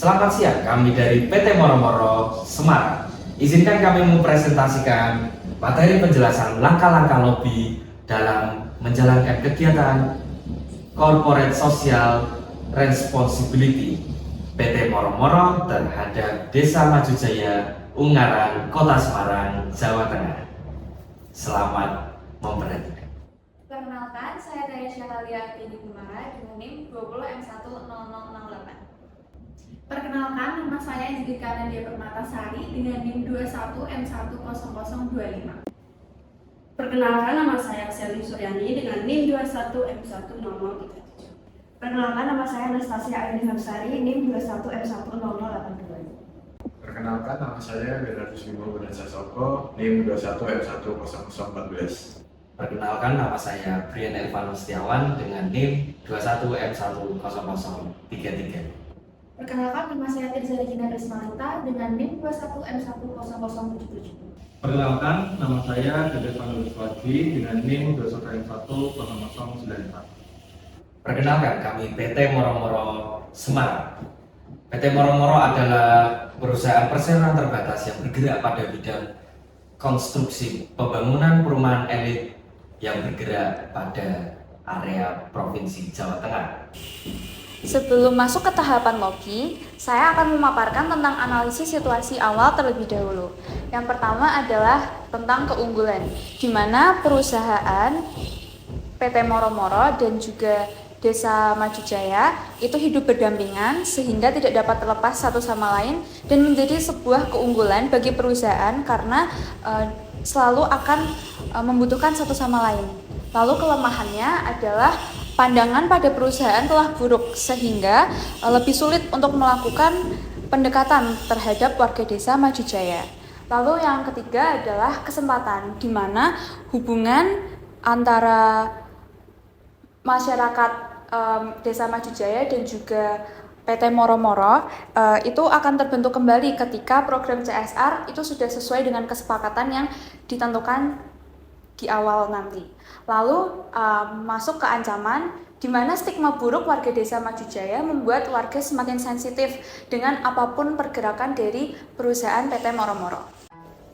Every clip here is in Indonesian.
Selamat siang, kami dari PT Moro-Moro Semarang. Izinkan kami mempresentasikan materi penjelasan langkah-langkah lobby dalam menjalankan kegiatan Corporate Social Responsibility PT Moro-Moro terhadap Desa Majujaya, Ungaran, Kota Semarang, Jawa Tengah. Selamat memperhatikan. Perkenalkan, saya Daya Syahralia Tini Kumara dengan NIM 20M10008. Perkenalkan, nama saya Izgi Kanadia Permatasari dengan NIM 21M10025. Perkenalkan, nama saya Selly Suryani dengan NIM 21M10037. Perkenalkan, nama saya Anastasia Aini Hamsari, NIM 21M10082. Perkenalkan, nama saya Bernardus Bimo Gunawan Soko, NIM 21M10014. Perkenalkan, nama saya Brian Elvanus Setiawan dengan NIM 21M10033. Perkenalkan, nama saya Tirza Regina Rismanita dengan NIM 21M10077. Perkenalkan, nama saya Dede Panulus Wadi dengan NIM 21M10094. Perkenalkan, kami PT Moro-Moro Semarang. PT Moro-Moro adalah perusahaan perseroan terbatas yang bergerak pada bidang konstruksi pembangunan perumahan elit yang bergerak pada area Provinsi Jawa Tengah. Sebelum masuk ke tahapan lobby, saya akan memaparkan tentang analisis situasi awal terlebih dahulu. Yang pertama adalah tentang keunggulan, di mana perusahaan PT Moro-Moro dan juga Desa Majujaya itu hidup berdampingan sehingga tidak dapat terlepas satu sama lain dan menjadi sebuah keunggulan bagi perusahaan karena selalu akan membutuhkan satu sama lain. Lalu kelemahannya adalah pandangan pada perusahaan telah buruk sehingga lebih sulit untuk melakukan pendekatan terhadap warga desa Majujaya. Lalu yang ketiga adalah kesempatan, di mana hubungan antara masyarakat Desa Majujaya dan juga PT Moro-Moro itu akan terbentuk kembali ketika program CSR itu sudah sesuai dengan kesepakatan yang ditentukan di awal nanti. Lalu masuk ke ancaman, di mana stigma buruk warga Desa Majujaya membuat warga semakin sensitif dengan apapun pergerakan dari perusahaan PT Moro-Moro.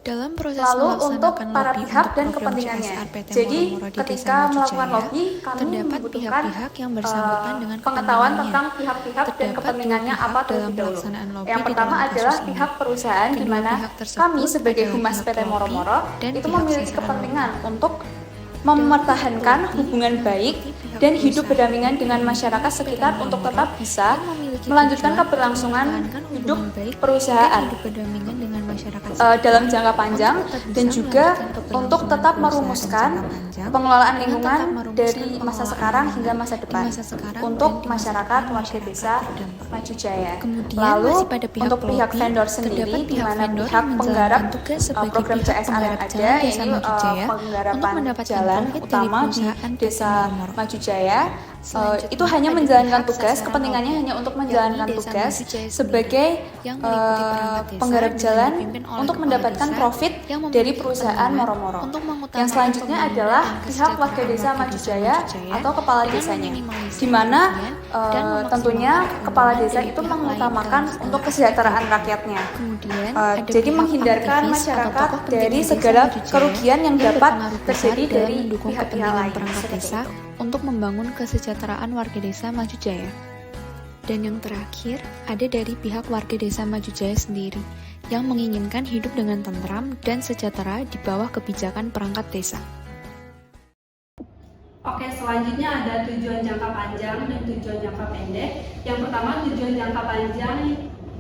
Dalam proses Lalu untuk melaksanakan para lobby pihak untuk dan program kepentingannya. CSR PT Jadi Moro-Moro di ketika Desa melakukan Majujaya, lobby, kami terdapat membutuhkan pihak-pihak yang bersangkutan dengan pengetahuan kepentingannya. tentang pihak-pihak dan Terdapat kepentingannya dua pihak apa dalam terlebih dahulu. pelaksanaan lobby Yang di pertama dalam adalah kasus ini. pihak perusahaan, di Kedua mana pihak tersebut kami sebagai adalah Humas pihak PT lobby Moro-Moro dan itu pihak memiliki sasaran kepentingan lobby. untuk mempertahankan hubungan baik dan hidup berdampingan dengan masyarakat sekitar untuk tetap bisa melanjutkan keberlangsungan hidup perusahaan dalam jangka panjang dan juga untuk tetap merumuskan pengelolaan lingkungan dari masa sekarang hingga masa depan untuk masyarakat warga desa Majujaya. Lalu untuk pihak vendor sendiri, di mana pihak penggarap program CSR yang ada, ini penggarapan jalan utama di Desa Majujaya, itu hanya menjalankan tugas, kepentingannya hanya untuk menjalankan tugas sebagai penggarap jalan untuk mendapatkan profit dari perusahaan Moro-Moro. Yang selanjutnya adalah pihak warga desa Majujaya atau kepala desanya, di mana tentunya kepala desa itu mengutamakan untuk kesejahteraan rakyatnya. Jadi menghindarkan masyarakat dari segala kerugian yang dapat terjadi dari pihak-pihak lain. Desa untuk membangun kesejahteraan warga desa Majujaya. Dan yang terakhir, ada dari pihak warga desa Majujaya sendiri yang menginginkan hidup dengan tentram dan sejahtera di bawah kebijakan perangkat desa. Oke, selanjutnya ada tujuan jangka panjang dan tujuan jangka pendek. Yang pertama, tujuan jangka panjang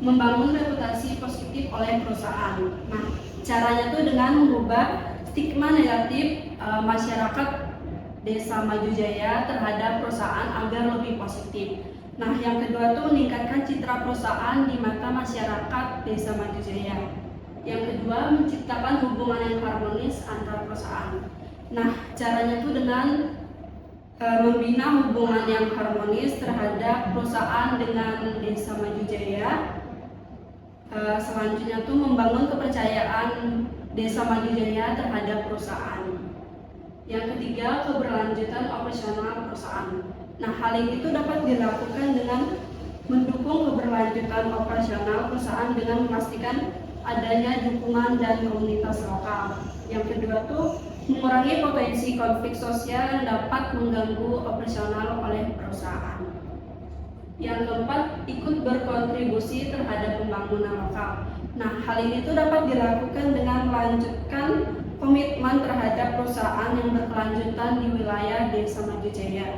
membangun reputasi positif oleh perusahaan. Nah, caranya tuh dengan mengubah stigma negatif masyarakat Desa Majujaya terhadap perusahaan agar lebih positif. Nah, yang kedua tuh meningkatkan citra perusahaan di mata masyarakat Desa Majujaya. Yang kedua, menciptakan hubungan yang harmonis antar perusahaan. Nah, caranya tuh dengan membina hubungan yang harmonis terhadap perusahaan dengan Desa Majujaya. Selanjutnya tuh membangun kepercayaan Desa Majujaya terhadap perusahaan. Yang ketiga, keberlanjutan operasional perusahaan. Nah, hal ini itu dapat dilakukan dengan mendukung keberlanjutan operasional perusahaan dengan memastikan adanya dukungan dan komunitas lokal. Yang kedua tuh mengurangi potensi konflik sosial yang dapat mengganggu operasional oleh perusahaan. Yang keempat, ikut berkontribusi terhadap pembangunan lokal. Nah, hal ini tuh dapat dilakukan dengan melanjutkan komitmen terhadap perusahaan yang berkelanjutan di wilayah Desa Maju Jaya.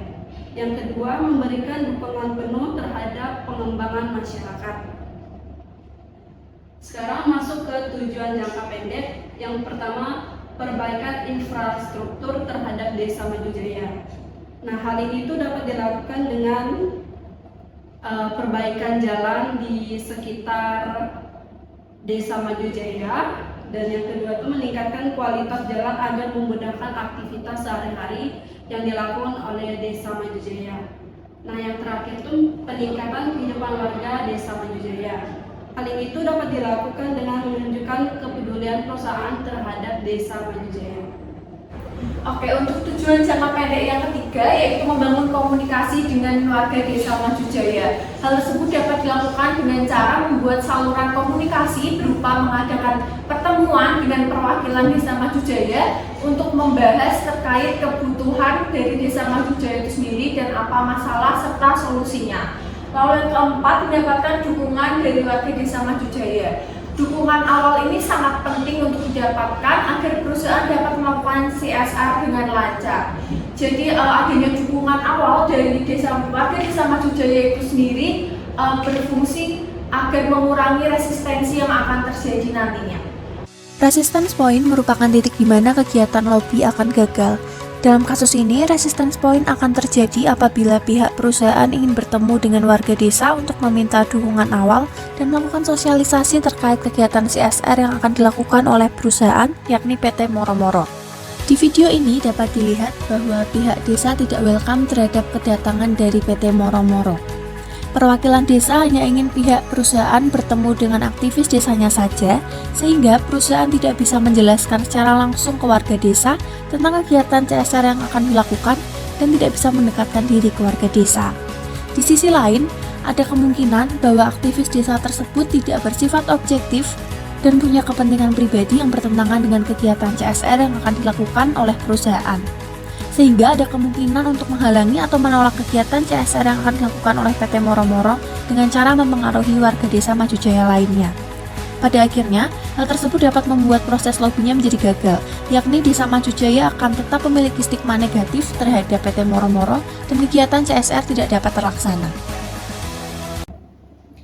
Yang kedua, memberikan dukungan penuh terhadap pengembangan masyarakat. Sekarang masuk ke tujuan jangka pendek. Yang pertama, perbaikan infrastruktur terhadap Desa Maju Jaya. Nah, hal ini tuh dapat dilakukan dengan perbaikan jalan di sekitar Desa Maju Jaya, dan yang kedua itu meningkatkan kualitas jalan agar memudahkan aktivitas sehari-hari yang dilakukan oleh Desa Maju Jaya. Nah, yang terakhir itu peningkatan kehidupan warga Desa Maju Jaya. Hal ini itu dapat dilakukan dengan menunjukkan kepedulian perusahaan terhadap Desa Maju Jaya. Oke, untuk tujuan jangka pendek yang ketiga yaitu membangun komunikasi dengan warga Desa Maju Jaya. Hal tersebut dapat dilakukan dengan cara membuat saluran komunikasi berupa mengadakan pertemuan dengan perwakilan Desa Maju Jaya untuk membahas terkait kebutuhan dari Desa Maju Jaya itu sendiri dan apa masalah serta solusinya. Lalu yang keempat, mendapatkan dukungan dari warga Desa Maju Jaya. Dukungan awal ini sangat penting untuk didapatkan agar perusahaan dapat melakukan CSR dengan lancar. Jadi adanya dukungan awal dari warga Desa Maju Jaya itu sendiri berfungsi agar mengurangi resistensi yang akan terjadi nantinya. Resistance point merupakan titik di mana kegiatan lobby akan gagal. Dalam kasus ini, resistance point akan terjadi apabila pihak perusahaan ingin bertemu dengan warga desa untuk meminta dukungan awal dan melakukan sosialisasi terkait kegiatan CSR yang akan dilakukan oleh perusahaan, yakni PT Moro Moro. Di video ini dapat dilihat bahwa pihak desa tidak welcome terhadap kedatangan dari PT Moro Moro. Perwakilan desa hanya ingin pihak perusahaan bertemu dengan aktivis desanya saja, sehingga perusahaan tidak bisa menjelaskan secara langsung ke warga desa tentang kegiatan CSR yang akan dilakukan dan tidak bisa mendekatkan diri ke warga desa. Di sisi lain, ada kemungkinan bahwa aktivis desa tersebut tidak bersifat objektif dan punya kepentingan pribadi yang bertentangan dengan kegiatan CSR yang akan dilakukan oleh perusahaan. Sehingga ada kemungkinan untuk menghalangi atau menolak kegiatan CSR yang akan dilakukan oleh PT Moro Moro dengan cara mempengaruhi warga Desa Maju Jaya lainnya. Pada akhirnya, hal tersebut dapat membuat proses lobbynya menjadi gagal, yakni Desa Maju Jaya akan tetap memiliki stigma negatif terhadap PT Moro Moro dan kegiatan CSR tidak dapat terlaksana.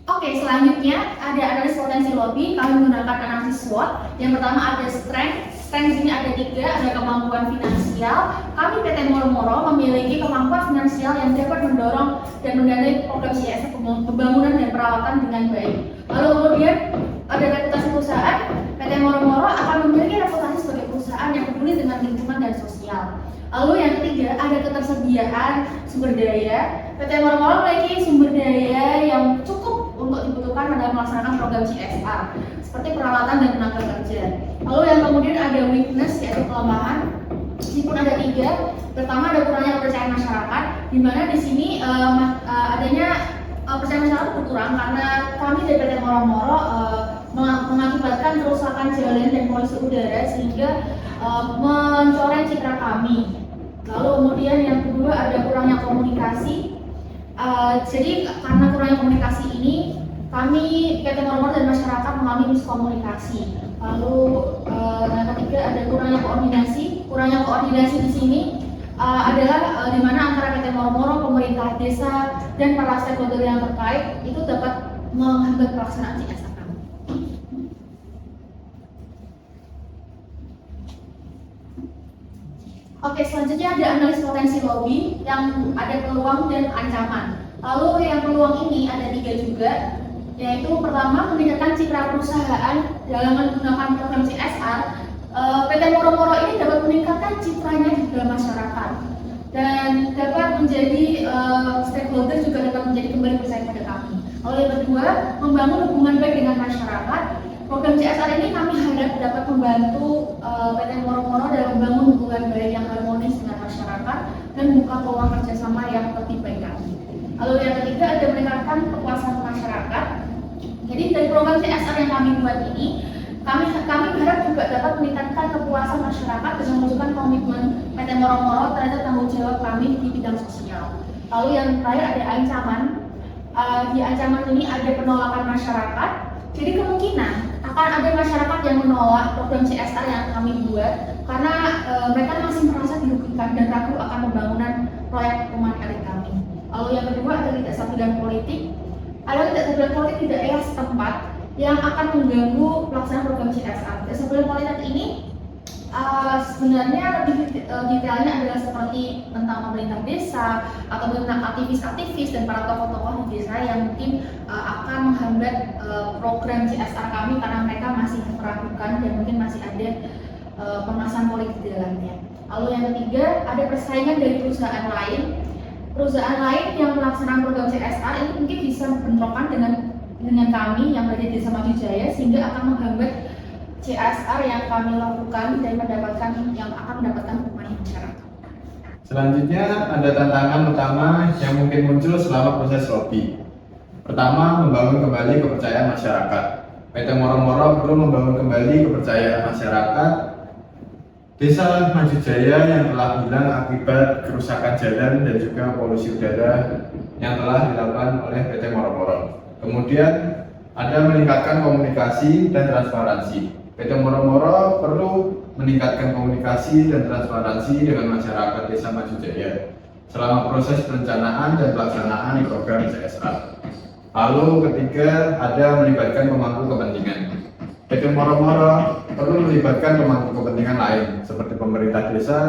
Oke, selanjutnya ada analisis potensi lobby. Kami menggunakan analisis SWOT. Yang pertama ada strength. Strength di sini ada 3, ada kemampuan finansial. Kami PT Moro Moro memiliki kemampuan finansial yang dapat mendorong dan mendanai program CSR pembangunan dan perawatan dengan baik. Lalu kemudian ada reputasi perusahaan. PT Moro Moro akan memiliki reputasi sebagai perusahaan yang peduli dengan lingkungan dan sosial. Lalu yang ketiga ada ketersediaan sumber daya. PT Moro Moro memiliki sumber daya yang cukup untuk dibutuhkan dalam melaksanakan program CSR seperti peralatan dan tenaga kerja. Lalu yang kemudian ada weakness, yaitu kelemahan. Meskipun ada 3, pertama ada kurangnya kepercayaan masyarakat, di mana di sini adanya kepercayaan masyarakat berkurang karena kami dari PT Moro Moro mengakibatkan kerusakan jalan dan polusi udara sehingga mencoreng citra kami. Lalu kemudian yang kedua ada kurangnya komunikasi. Jadi karena kurangnya komunikasi ini, kami PT Moro Moro dan masyarakat mengalami miskomunikasi. Lalu yang ketiga ada kurangnya koordinasi. Kurangnya koordinasi di sini adalah di mana antara PT Moro Moro, pemerintah desa dan para stakeholder yang terkait itu dapat menghambat pelaksanaan CSR kami. Oke, selanjutnya ada analisis potensi lobby yang ada peluang dan ancaman. Lalu yang peluang ini ada 3 juga, yaitu pertama meningkatkan citra perusahaan dalam menggunakan program CSR. PT Moro Moro ini dapat meningkatkan citranya di dalam masyarakat dan dapat menjadi stakeholder juga dapat menjadi kembali percaya pada kami. Lalu yang kedua, membangun hubungan baik dengan masyarakat. Program CSR ini kami harap dapat membantu PT Moro Moro dalam membangun hubungan baik yang harmonis dengan masyarakat dan membuka peluang kerjasama yang lebih baik kami. Lalu yang ketiga ada meningkatkan kepuasan Jadi dari program CSR yang kami buat ini, kami berharap juga dapat meningkatkan kepuasan masyarakat dengan menunjukkan komitmen PT Moro-Moro terhadap tanggung jawab kami di bidang sosial. Lalu yang terakhir ada ancaman. Di ancaman ini ada penolakan masyarakat. Jadi kemungkinan akan ada masyarakat yang menolak program CSR yang kami buat karena mereka masih merasa dirugikan dan ragu akan pembangunan proyek rumah elit kami. Lalu yang kedua ada ketidakstabilan politik. Ada ketidakstabilan politik di daerah setempat yang akan mengganggu pelaksanaan program CSR. Ketidakstabilan politik ini sebenarnya lebih detailnya adalah seperti tentang pemerintah desa atau tentang aktivis-aktivis dan para tokoh-tokoh di desa yang mungkin akan menghambat program CSR kami karena mereka masih meragukan dan mungkin masih ada pemasaran politik di dalamnya. Lalu yang ketiga ada persaingan dari perusahaan lain. Perusahaan lain yang melaksanakan program CSR ini mungkin bisa bentrokan dengan kami yang berada di Desa Maju Jaya sehingga akan menghambat CSR yang kami lakukan dan akan mendapatkan hukuman masyarakat. Selanjutnya ada tantangan utama yang mungkin muncul selama proses lobby. Pertama, membangun kembali kepercayaan masyarakat. PT Moro-Moro perlu membangun kembali kepercayaan masyarakat Desa Maju Jaya yang telah hilang akibat kerusakan jalan dan juga polusi udara yang telah dilakukan oleh PT Moro-Moro. Kemudian ada meningkatkan komunikasi dan transparansi. PT Moro-Moro perlu meningkatkan komunikasi dan transparansi dengan masyarakat Desa Maju Jaya selama proses perencanaan dan pelaksanaan program CSR. Lalu ketiga, ada melibatkan pemangku kepentingan. PT Moro-Moro perlu melibatkan pemangku kepentingan lain seperti pemerintah desa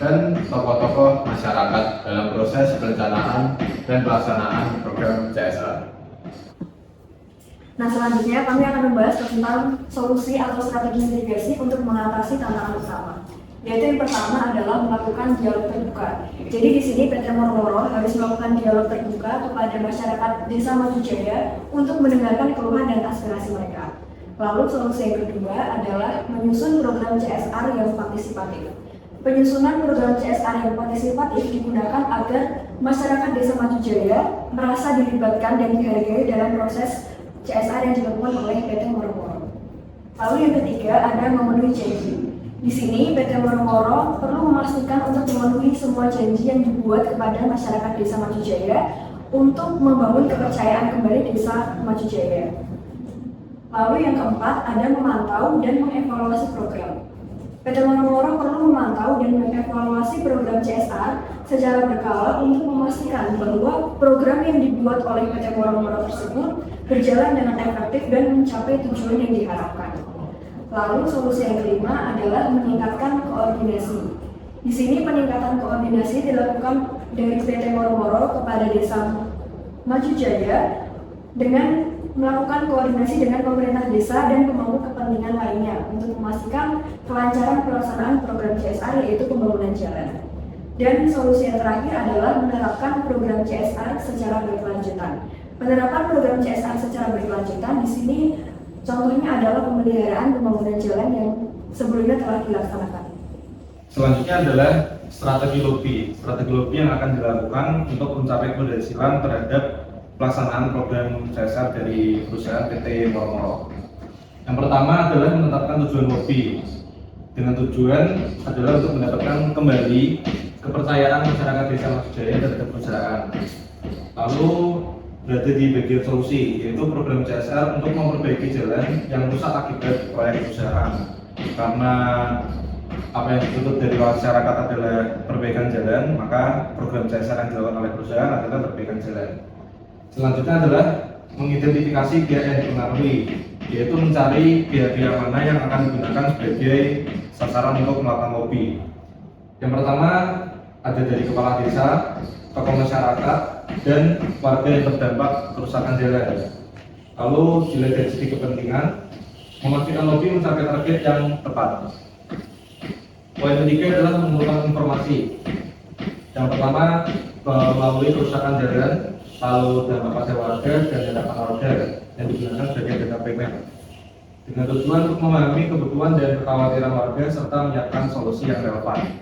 dan tokoh-tokoh masyarakat dalam proses perencanaan dan pelaksanaan program CSR. Nah, selanjutnya kami akan membahas tentang solusi atau strategi mitigasi untuk mengatasi tantangan utama. Yaitu yang pertama adalah melakukan dialog terbuka. Jadi di sini PT Moro-Moro harus melakukan dialog terbuka kepada masyarakat Desa Maju Jaya untuk mendengarkan keluhan dan aspirasi mereka. Lalu solusi yang kedua adalah menyusun program CSR yang partisipatif. Penyusunan program CSR yang partisipatif digunakan agar masyarakat Desa Maju Jaya merasa dilibatkan dan dihargai dalam proses CSR yang dilakukan oleh PT Moro-Moro. Lalu yang ketiga ada memenuhi janji. Di sini PT Moro-Moro perlu memastikan untuk memenuhi semua janji yang dibuat kepada masyarakat Desa Maju Jaya untuk membangun kepercayaan kembali Desa Maju Jaya. Lalu yang keempat ada memantau dan mengevaluasi program. PT Moro-Moro perlu memantau dan mengevaluasi program CSR secara berkala untuk memastikan bahwa program yang dibuat oleh PT Moro-Moro tersebut berjalan dengan efektif dan mencapai tujuan yang diharapkan. Lalu solusi yang kelima adalah meningkatkan koordinasi. Di sini peningkatan koordinasi dilakukan dari PT Moro-Moro kepada Desa Maju Jaya dengan melakukan koordinasi dengan pemerintah desa dan pemangku kepentingan lainnya untuk memastikan kelancaran pelaksanaan program CSR yaitu pembangunan jalan. Dan solusi yang terakhir adalah menerapkan program CSR secara berkelanjutan. Penerapan program CSR secara berkelanjutan di sini contohnya adalah pemeliharaan pembangunan jalan yang sebelumnya telah dilaksanakan. Selanjutnya adalah strategi lobby. Strategi lobby yang akan dilakukan untuk mencapai keberhasilan terhadap pelaksanaan program CSR dari perusahaan PT Moro-Moro. Yang pertama adalah menetapkan tujuan lobby. Dengan tujuan adalah untuk mendapatkan kembali kepercayaan masyarakat Desa Maju Jaya terhadap perusahaan. Lalu berada di bagian solusi, yaitu program CSR untuk memperbaiki jalan yang rusak akibat proyek perusahaan. Karena apa yang dituntut dari masyarakat adalah perbaikan jalan, maka program CSR yang dilakukan oleh perusahaan adalah perbaikan jalan. Selanjutnya adalah mengidentifikasi pihak yang dipengaruhi, yaitu mencari pihak-pihak mana yang akan digunakan sebagai sasaran untuk melakukan lobby. Yang pertama ada dari kepala desa, tokoh masyarakat, dan warga yang terdampak kerusakan jalan. Lalu dilihat dari segi kepentingan, memastikan lobby mencapai target yang tepat. Poin ketiga adalah mengumpulkan informasi. Yang pertama melalui kerusakan jalan, lalu dampak pada warga dan dampak warga yang digunakan sebagai data primer dengan tujuan untuk memahami kebutuhan dan kekhawatiran warga serta menyiapkan solusi yang relevan.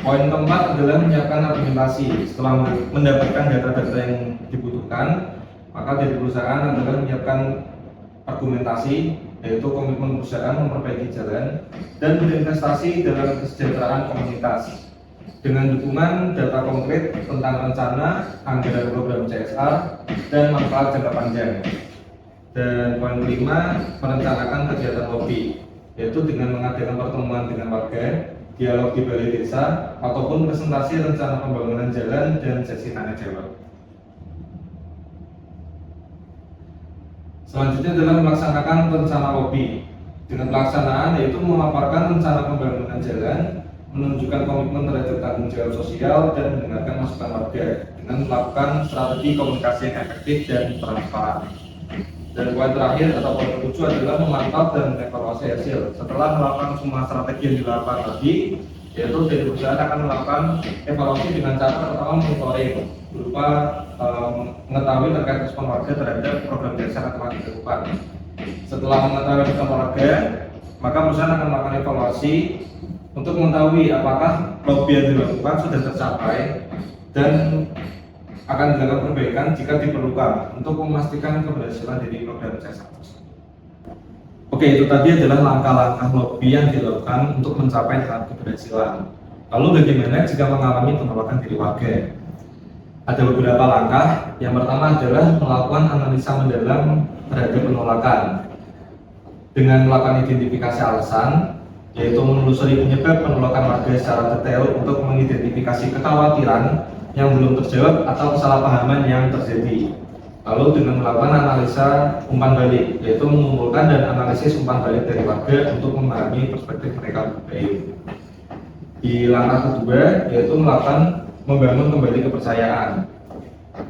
Poin keempat adalah menyiapkan argumentasi. Setelah mendapatkan data-data yang dibutuhkan, Maka dari perusahaan adalah menyiapkan argumentasi, yaitu komitmen perusahaan memperbaiki jalan dan berinvestasi dalam kesejahteraan komunitas dengan dukungan data konkret tentang rencana, anggaran program CSR, dan manfaat jangka panjang. Dan poin kelima, merencanakan kegiatan lobby, yaitu dengan mengadakan pertemuan dengan warga, dialog di balai desa, ataupun presentasi rencana pembangunan jalan dan sesi tanya jawab. Selanjutnya adalah melaksanakan rencana lobby. Dengan pelaksanaan yaitu memaparkan rencana pembangunan jalan, menunjukkan komitmen terhadap tanggung jawab sosial, dan mendengarkan masukan warga dengan melakukan strategi komunikasi yang efektif dan transparan. Dan poin terakhir atau poin ketujuh adalah memantau dan mengevaluasi hasil. Setelah melakukan semua strategi yang dilakukan tadi, yaitu dari perusahaan akan melakukan evaluasi dengan cara pertama monitoring berupa mengetahui terkait respon warga terhadap program CSR yang telah dilakukan. Setelah mengetahui respon warga, maka perusahaan akan melakukan evaluasi untuk mengetahui apakah lobby yang dilakukan sudah tercapai dan akan dilakukan perbaikan jika diperlukan untuk memastikan keberhasilan dari program CSR. Oke, itu tadi adalah langkah-langkah lobby yang dilakukan untuk mencapai tahap keberhasilan. Lalu bagaimana jika mengalami penolakan dari warga? Ada beberapa langkah. Yang pertama adalah melakukan analisa mendalam terhadap penolakan dengan melakukan identifikasi alasan, yaitu menelusuri penyebab penolakan warga secara detail untuk mengidentifikasi kekhawatiran yang belum terjawab atau kesalahpahaman yang terjadi. Lalu dengan melakukan analisa umpan balik, yaitu mengumpulkan dan analisis umpan balik dari warga untuk memahami perspektif mereka lebih baik. Di langkah kedua, yaitu melakukan membangun kembali kepercayaan,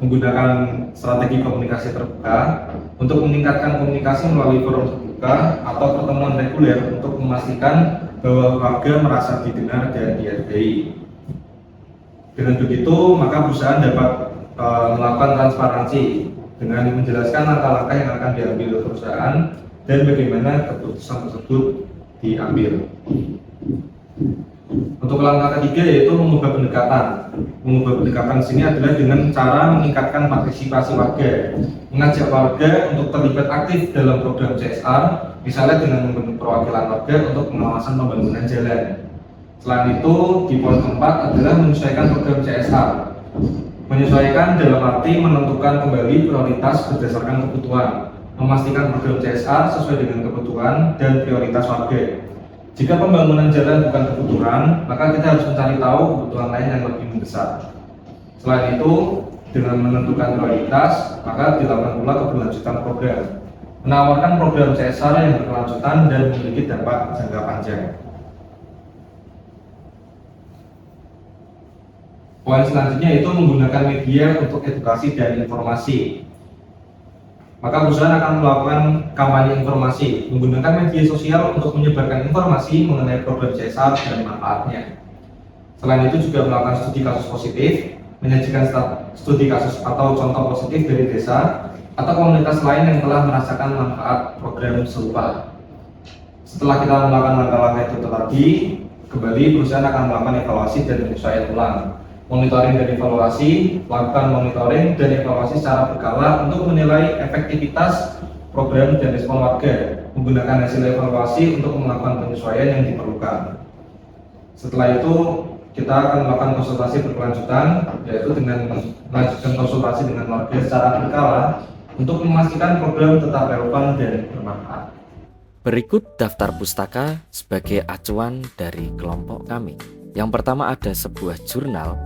menggunakan strategi komunikasi terbuka untuk meningkatkan komunikasi melalui forum terbuka atau pertemuan reguler untuk memastikan bahwa warga merasa didengar dan dihargai. Dengan begitu, maka perusahaan dapat melakukan transparansi dengan menjelaskan langkah-langkah yang akan diambil oleh perusahaan dan bagaimana keputusan tersebut diambil. Untuk langkah ketiga yaitu mengubah pendekatan. Mengubah pendekatan di sini adalah dengan cara meningkatkan partisipasi warga, mengajak warga untuk terlibat aktif dalam program CSR, misalnya dengan membentuk perwakilan warga untuk pengawasan pembangunan jalan. Selain itu, di poin keempat adalah menyesuaikan program CSR. Menyesuaikan dalam arti menentukan kembali prioritas berdasarkan kebutuhan, memastikan program CSR sesuai dengan kebutuhan dan prioritas warga. Jika pembangunan jalan bukan kebutuhan, maka kita harus mencari tahu kebutuhan lain yang lebih mendesak. Selain itu, dengan menentukan prioritas, maka dilakukan pula keberlanjutan program. Menawarkan program CSR yang berkelanjutan dan memiliki dampak jangka panjang. Poin selanjutnya itu menggunakan media untuk edukasi dan informasi. Maka perusahaan akan melakukan kampanye informasi, menggunakan media sosial untuk menyebarkan informasi mengenai program CSR dan manfaatnya. Selain itu juga melakukan studi kasus positif, menyajikan studi kasus atau contoh positif dari desa atau komunitas lain yang telah merasakan manfaat program serupa. Setelah kita melakukan langkah-langkah itu tadi, kembali perusahaan akan melakukan evaluasi dan penyesuaian ulang. Monitoring dan evaluasi, lakukan monitoring dan evaluasi secara berkala untuk menilai efektivitas program dan respon warga, menggunakan hasil evaluasi untuk melakukan penyesuaian yang diperlukan. Setelah itu, kita akan melakukan konsultasi berkelanjutan, yaitu dengan melanjutkan konsultasi dengan warga secara berkala untuk memastikan program tetap relevan dan bermanfaat. Berikut daftar pustaka sebagai acuan dari kelompok kami. Yang pertama ada sebuah jurnal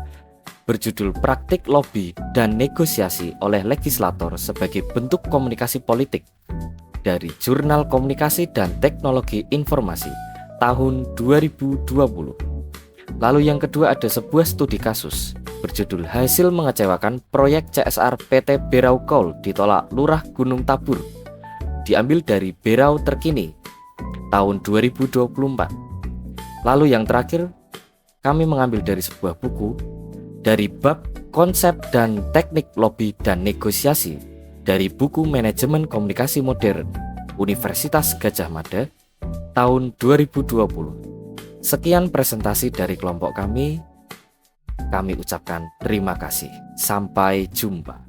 berjudul Praktik Lobby dan Negosiasi oleh Legislator sebagai bentuk komunikasi politik dari Jurnal Komunikasi dan Teknologi Informasi tahun 2020. Lalu yang kedua ada sebuah studi kasus berjudul Hasil Mengecewakan Proyek CSR PT Berau Coal ditolak Lurah Gunung Tabur, diambil dari Berau Terkini tahun 2024. Lalu yang terakhir kami mengambil dari sebuah buku dari bab konsep dan teknik lobby dan negosiasi dari buku Manajemen Komunikasi Modern Universitas Gadjah Mada tahun 2020. Sekian presentasi dari kelompok kami ucapkan terima kasih. Sampai jumpa.